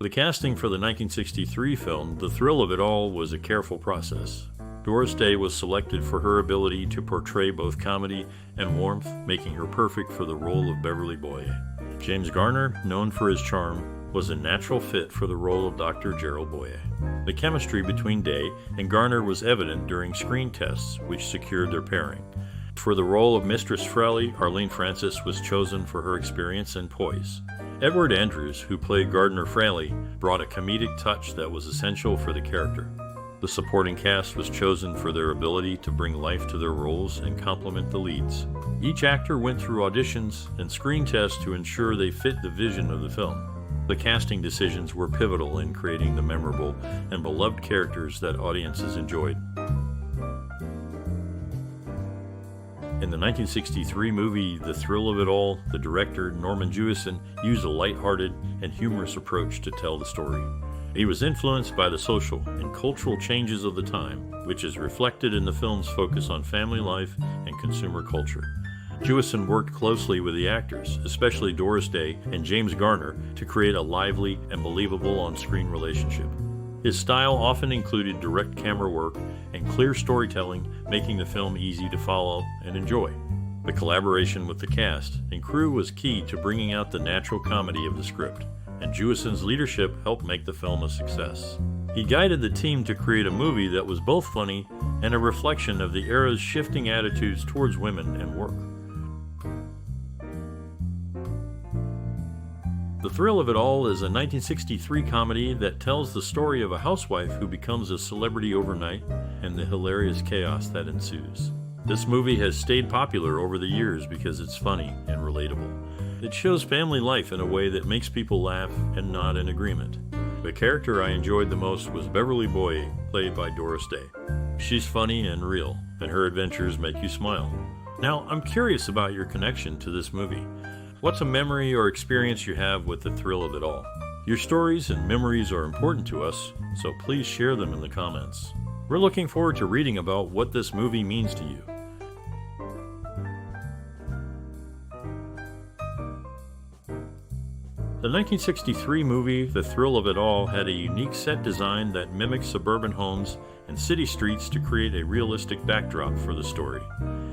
The casting for the 1963 film, The Thrill of It All, was a careful process. Doris Day was selected for her ability to portray both comedy and warmth, making her perfect for the role of Beverly Boye. James Garner, known for his charm, was a natural fit for the role of Dr. Gerald Boye. The chemistry between Day and Garner was evident during screen tests, which secured their pairing. For the role of Mistress Fraleigh, Arlene Francis was chosen for her experience and poise. Edward Andrews, who played Gardiner Fraleigh, brought a comedic touch that was essential for the character. The supporting cast was chosen for their ability to bring life to their roles and complement the leads. Each actor went through auditions and screen tests to ensure they fit the vision of the film. The casting decisions were pivotal in creating the memorable and beloved characters that audiences enjoyed. In the 1963 movie The Thrill of It All, the director, Norman Jewison, used a lighthearted and humorous approach to tell the story. He was influenced by the social and cultural changes of the time, which is reflected in the film's focus on family life and consumer culture. Jewison worked closely with the actors, especially Doris Day and James Garner, to create a lively and believable on-screen relationship. His style often included direct camera work and clear storytelling, making the film easy to follow and enjoy. The collaboration with the cast and crew was key to bringing out the natural comedy of the script, and Jewison's leadership helped make the film a success. He guided the team to create a movie that was both funny and a reflection of the era's shifting attitudes towards women and work. The Thrill of It All is a 1963 comedy that tells the story of a housewife who becomes a celebrity overnight and the hilarious chaos that ensues. This movie has stayed popular over the years because it's funny and relatable. It shows family life in a way that makes people laugh and nod in agreement. The character I enjoyed the most was Beverly Boye, played by Doris Day. She's funny and real, and her adventures make you smile. Now, I'm curious about your connection to this movie. What's a memory or experience you have with The Thrill of It All? Your stories and memories are important to us, so please share them in the comments. We're looking forward to reading about what this movie means to you. The 1963 movie The Thrill of It All had a unique set design that mimicked suburban homes and city streets to create a realistic backdrop for the story.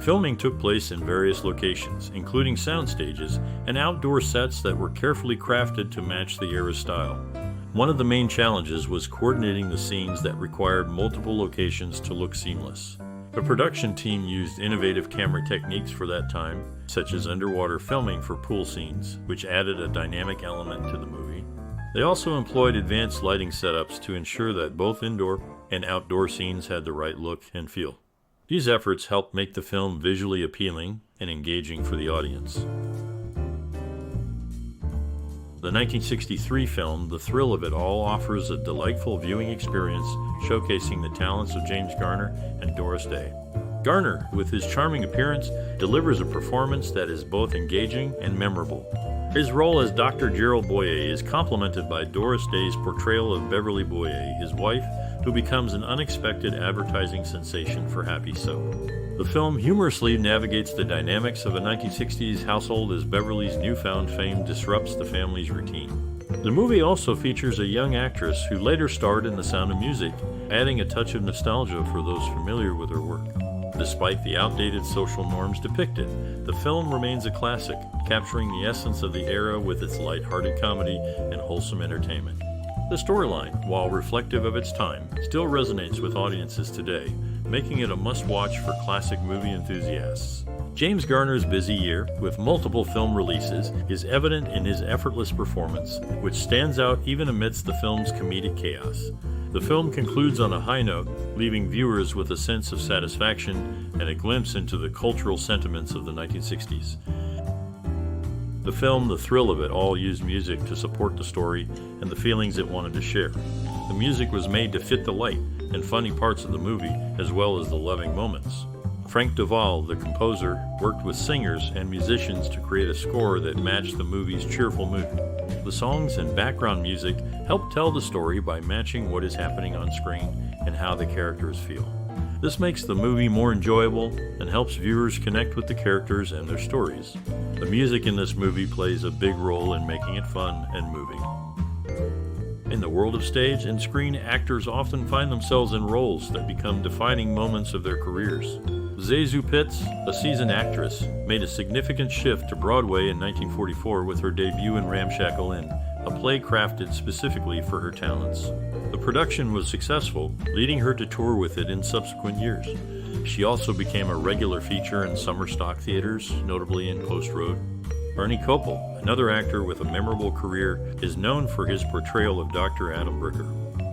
Filming took place in various locations, including sound stages and outdoor sets that were carefully crafted to match the era's style. One of the main challenges was coordinating the scenes that required multiple locations to look seamless. The production team used innovative camera techniques for that time, such as underwater filming for pool scenes, which added a dynamic element to the movie. They also employed advanced lighting setups to ensure that both indoor and outdoor scenes had the right look and feel. These efforts helped make the film visually appealing and engaging for the audience. The 1963 film, The Thrill of It All, offers a delightful viewing experience showcasing the talents of James Garner and Doris Day. Garner, with his charming appearance, delivers a performance that is both engaging and memorable. His role as Dr. Gerald Boye is complemented by Doris Day's portrayal of Beverly Boye, his wife, who becomes an unexpected advertising sensation for Happy Soap. The film humorously navigates the dynamics of a 1960s household as Beverly's newfound fame disrupts the family's routine. The movie also features a young actress who later starred in The Sound of Music, adding a touch of nostalgia for those familiar with her work. Despite the outdated social norms depicted, the film remains a classic, capturing the essence of the era with its light-hearted comedy and wholesome entertainment. The storyline, while reflective of its time, still resonates with audiences today, making it a must-watch for classic movie enthusiasts. James Garner's busy year, with multiple film releases, is evident in his effortless performance, which stands out even amidst the film's comedic chaos. The film concludes on a high note, leaving viewers with a sense of satisfaction and a glimpse into the cultural sentiments of the 1960s. The film, The Thrill of It All, used music to support the story and the feelings it wanted to share. The music was made to fit the light and funny parts of the movie, as well as the loving moments. Frank Duval, the composer, worked with singers and musicians to create a score that matched the movie's cheerful mood. The songs and background music help tell the story by matching what is happening on screen and how the characters feel. This makes the movie more enjoyable and helps viewers connect with the characters and their stories. The music in this movie plays a big role in making it fun and moving. In the world of stage and screen, actors often find themselves in roles that become defining moments of their careers. Zasu Pitts, a seasoned actress, made a significant shift to Broadway in 1944 with her debut in Ramshackle Inn, a play crafted specifically for her talents. The production was successful, leading her to tour with it in subsequent years. She also became a regular feature in summer stock theaters, notably in Post Road. Bernie Kopel, another actor with a memorable career, is known for his portrayal of Dr. Adam Bricker.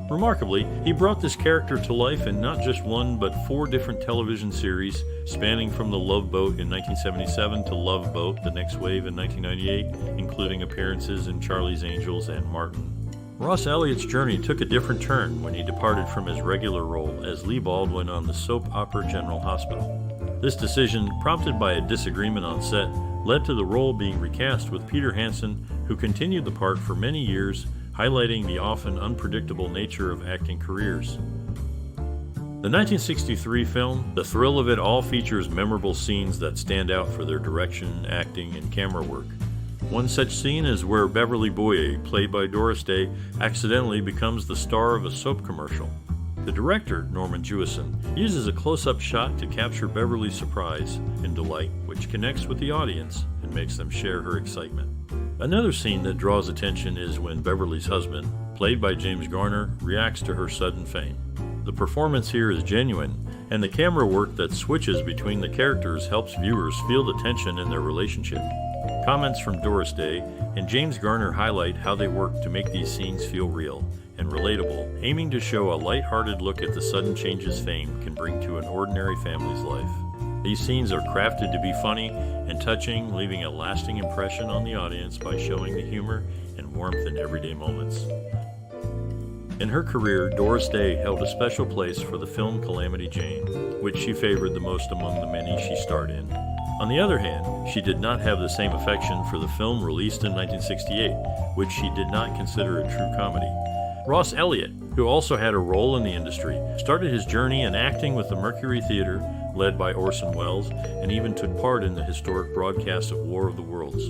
Remarkably, he brought this character to life in not just one but 4 different television series, spanning from The Love Boat in 1977 to Love Boat: The Next Wave in 1998, including appearances in Charlie's Angels and Martin. Ross Elliott's journey took a different turn when he departed from his regular role as Lee Baldwin on the soap opera General Hospital. This decision, prompted by a disagreement on set, led to the role being recast with Peter Hansen, who continued the part for many years, highlighting the often unpredictable nature of acting careers. The 1963 film, The Thrill of It All, features memorable scenes that stand out for their direction, acting, and camera work. One such scene is where Beverly Boyer, played by Doris Day, accidentally becomes the star of a soap commercial. The director, Norman Jewison, uses a close-up shot to capture Beverly's surprise and delight, which connects with the audience and makes them share her excitement. Another scene that draws attention is when Beverly's husband, played by James Garner, reacts to her sudden fame. The performance here is genuine, and the camera work that switches between the characters helps viewers feel the tension in their relationship. Comments from Doris Day and James Garner highlight how they work to make these scenes feel real and relatable, aiming to show a light-hearted look at the sudden changes fame can bring to an ordinary family's life. These scenes are crafted to be funny and touching, leaving a lasting impression on the audience by showing the humor and warmth in everyday moments. In her career, Doris Day held a special place for the film Calamity Jane, which she favored the most among the many she starred in. On the other hand, she did not have the same affection for the film released in 1968, which she did not consider a true comedy. Ross Elliott, who also had a role in the industry, started his journey in acting with the Mercury Theater, led by Orson Welles, and even took part in the historic broadcast of War of the Worlds.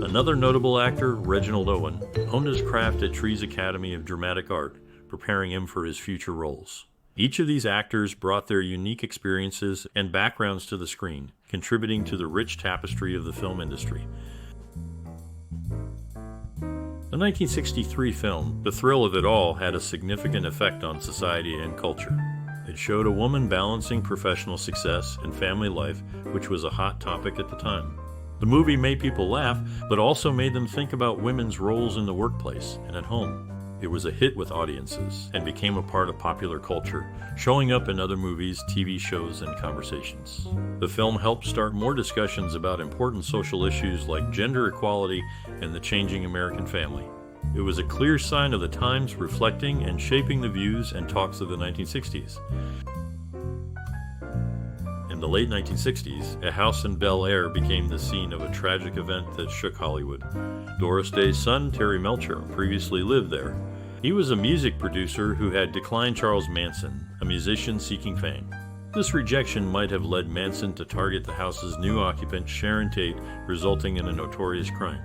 Another notable actor, Reginald Owen, honed his craft at Tree's Academy of Dramatic Art, preparing him for his future roles. Each of these actors brought their unique experiences and backgrounds to the screen, contributing to the rich tapestry of the film industry. The 1963 film, The Thrill of It All, had a significant effect on society and culture. It showed a woman balancing professional success and family life, which was a hot topic at the time. The movie made people laugh, but also made them think about women's roles in the workplace and at home. It was a hit with audiences and became a part of popular culture, showing up in other movies, TV shows, and conversations. The film helped start more discussions about important social issues like gender equality and the changing American family. It was a clear sign of the times, reflecting and shaping the views and talks of the 1960s. In the late 1960s, a house in Bel Air became the scene of a tragic event that shook Hollywood. Doris Day's son, Terry Melcher, previously lived there. He was a music producer who had declined Charles Manson, a musician seeking fame. This rejection might have led Manson to target the house's new occupant, Sharon Tate, resulting in a notorious crime.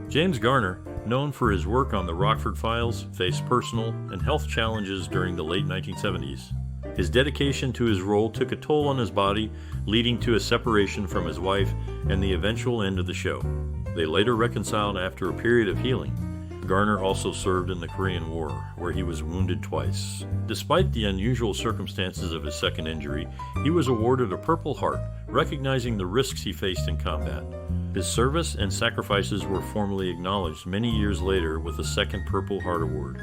James Garner, known for his work on the Rockford Files, faced personal and health challenges during the late 1970s. His dedication to his role took a toll on his body, leading to a separation from his wife and the eventual end of the show. They later reconciled after a period of healing. Garner also served in the Korean War, where he was wounded twice. Despite the unusual circumstances of his second injury, he was awarded a Purple Heart, recognizing the risks he faced in combat. His service and sacrifices were formally acknowledged many years later with a second Purple Heart Award.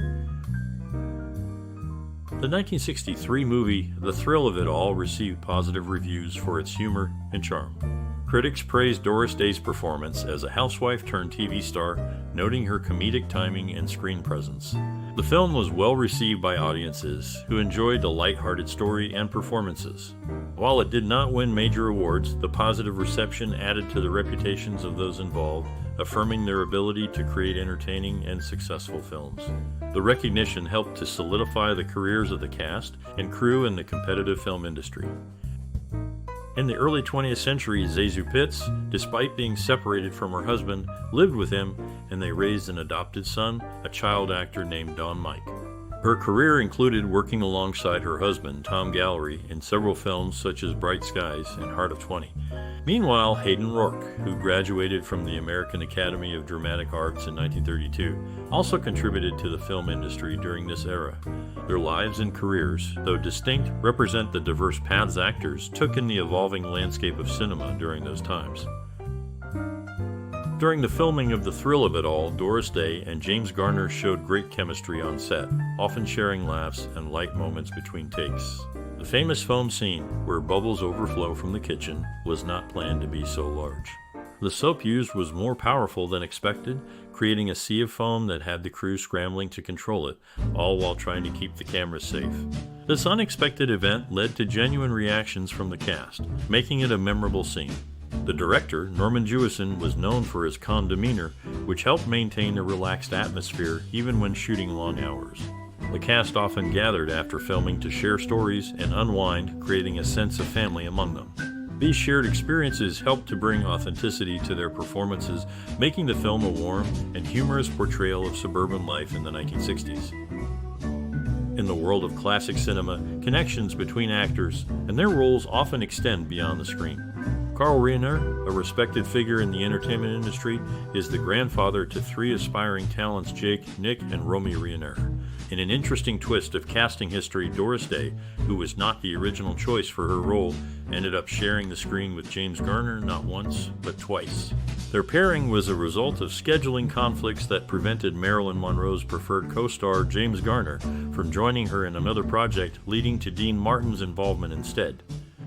The 1963 movie, The Thrill of It All, received positive reviews for its humor and charm. Critics praised Doris Day's performance as a housewife turned TV star, noting her comedic timing and screen presence. The film was well received by audiences who enjoyed the light-hearted story and performances. While it did not win major awards, the positive reception added to the reputations of those involved, affirming their ability to create entertaining and successful films. The recognition helped to solidify the careers of the cast and crew in the competitive film industry. In the early 20th century, Zasu Pitts, despite being separated from her husband, lived with him, and they raised an adopted son, a child actor named Don Mike. Her career included working alongside her husband, Tom Gallery, in several films such as Bright Skies and Heart of 20. Meanwhile, Hayden Rorke, who graduated from the American Academy of Dramatic Arts in 1932, also contributed to the film industry during this era. Their lives and careers, though distinct, represent the diverse paths actors took in the evolving landscape of cinema during those times. During the filming of The Thrill of It All, Doris Day and James Garner showed great chemistry on set, often sharing laughs and light moments between takes. The famous foam scene, where bubbles overflow from the kitchen, was not planned to be so large. The soap used was more powerful than expected, creating a sea of foam that had the crew scrambling to control it, all while trying to keep the cameras safe. This unexpected event led to genuine reactions from the cast, making it a memorable scene. The director, Norman Jewison, was known for his calm demeanor, which helped maintain a relaxed atmosphere even when shooting long hours. The cast often gathered after filming to share stories and unwind, creating a sense of family among them. These shared experiences helped to bring authenticity to their performances, making the film a warm and humorous portrayal of suburban life in the 1960s. In the world of classic cinema, connections between actors and their roles often extend beyond the screen. Carl Reiner, a respected figure in the entertainment industry, is the grandfather to three aspiring talents, Jake, Nick, and Romy Reiner. In an interesting twist of casting history, Doris Day, who was not the original choice for her role, ended up sharing the screen with James Garner not once, but twice. Their pairing was a result of scheduling conflicts that prevented Marilyn Monroe's preferred co-star, James Garner, from joining her in another project, leading to Dean Martin's involvement instead.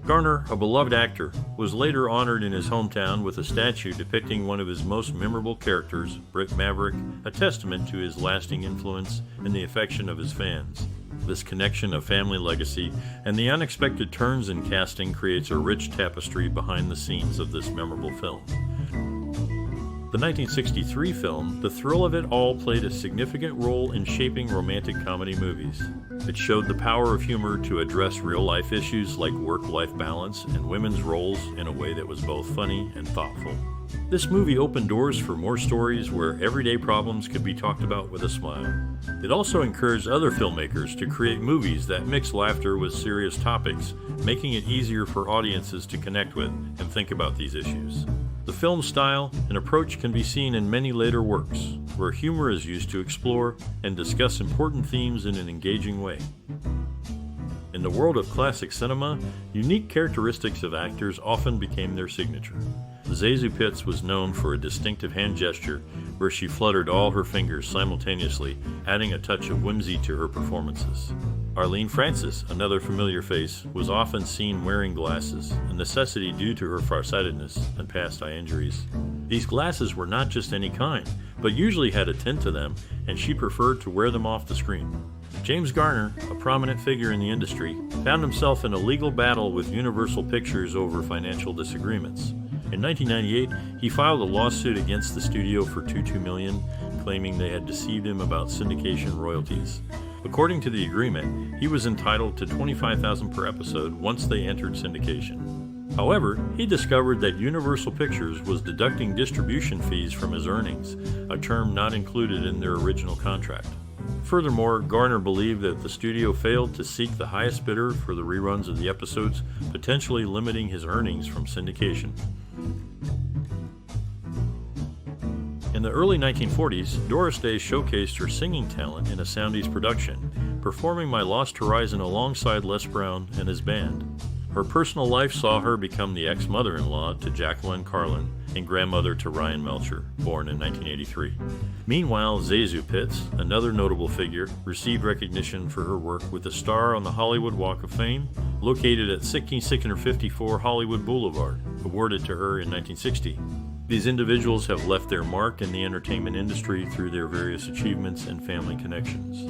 Garner, a beloved actor, was later honored in his hometown with a statue depicting one of his most memorable characters, Brick Maverick, a testament to his lasting influence and the affection of his fans. This connection of family legacy and the unexpected turns in casting creates a rich tapestry behind the scenes of this memorable film. The 1963 film, The Thrill of It All, played a significant role in shaping romantic comedy movies. It showed the power of humor to address real-life issues like work-life balance and women's roles in a way that was both funny and thoughtful. This movie opened doors for more stories where everyday problems could be talked about with a smile. It also encouraged other filmmakers to create movies that mix laughter with serious topics, making it easier for audiences to connect with and think about these issues. The film's style and approach can be seen in many later works, where humor is used to explore and discuss important themes in an engaging way. In the world of classic cinema, unique characteristics of actors often became their signature. Zasu Pitts was known for a distinctive hand gesture where she fluttered all her fingers simultaneously, adding a touch of whimsy to her performances. Arlene Francis, another familiar face, was often seen wearing glasses, a necessity due to her farsightedness and past eye injuries. These glasses were not just any kind, but usually had a tint to them, and she preferred to wear them off the screen. James Garner, a prominent figure in the industry, found himself in a legal battle with Universal Pictures over financial disagreements. In 1998, he filed a lawsuit against the studio for $22 million, claiming they had deceived him about syndication royalties. According to the agreement, he was entitled to $25,000 per episode once they entered syndication. However, he discovered that Universal Pictures was deducting distribution fees from his earnings, a term not included in their original contract. Furthermore, Garner believed that the studio failed to seek the highest bidder for the reruns of the episodes, potentially limiting his earnings from syndication. In the early 1940s, Doris Day showcased her singing talent in a Soundies production, performing My Lost Horizon alongside Les Brown and his band. Her personal life saw her become the ex-mother-in-law to Jacqueline Carlin and grandmother to Ryan Melcher, born in 1983. Meanwhile, Zasu Pitts, another notable figure, received recognition for her work with a star on the Hollywood Walk of Fame, located at 16654 Hollywood Boulevard, awarded to her in 1960. These individuals have left their mark in the entertainment industry through their various achievements and family connections.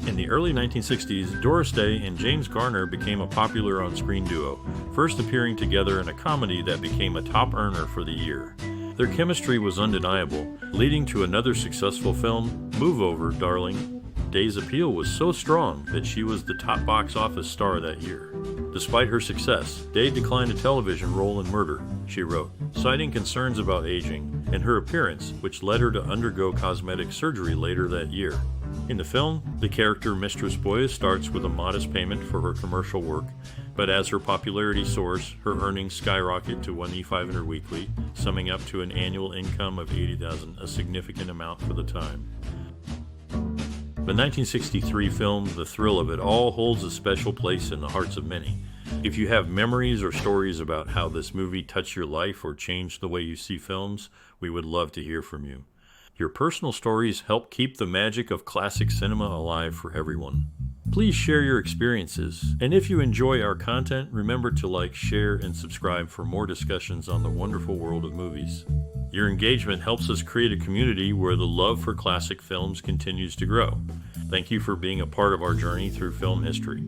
In the early 1960s, Doris Day and James Garner became a popular on-screen duo, first appearing together in a comedy that became a top earner for the year. Their chemistry was undeniable, leading to another successful film, Move Over, Darling. Day's appeal was so strong that she was the top box office star that year. Despite her success, Day declined a television role in Murder, she wrote, citing concerns about aging and her appearance, which led her to undergo cosmetic surgery later that year. In the film, the character Mistress Boyes starts with a modest payment for her commercial work, but as her popularity soars, her earnings skyrocket to $1,500 weekly, summing up to an annual income of $80,000, a significant amount for the time. The 1963 film, The Thrill of It All, holds a special place in the hearts of many. If you have memories or stories about how this movie touched your life or changed the way you see films, we would love to hear from you. Your personal stories help keep the magic of classic cinema alive for everyone. Please share your experiences, and if you enjoy our content, remember to like, share, and subscribe for more discussions on the wonderful world of movies. Your engagement helps us create a community where the love for classic films continues to grow. Thank you for being a part of our journey through film history.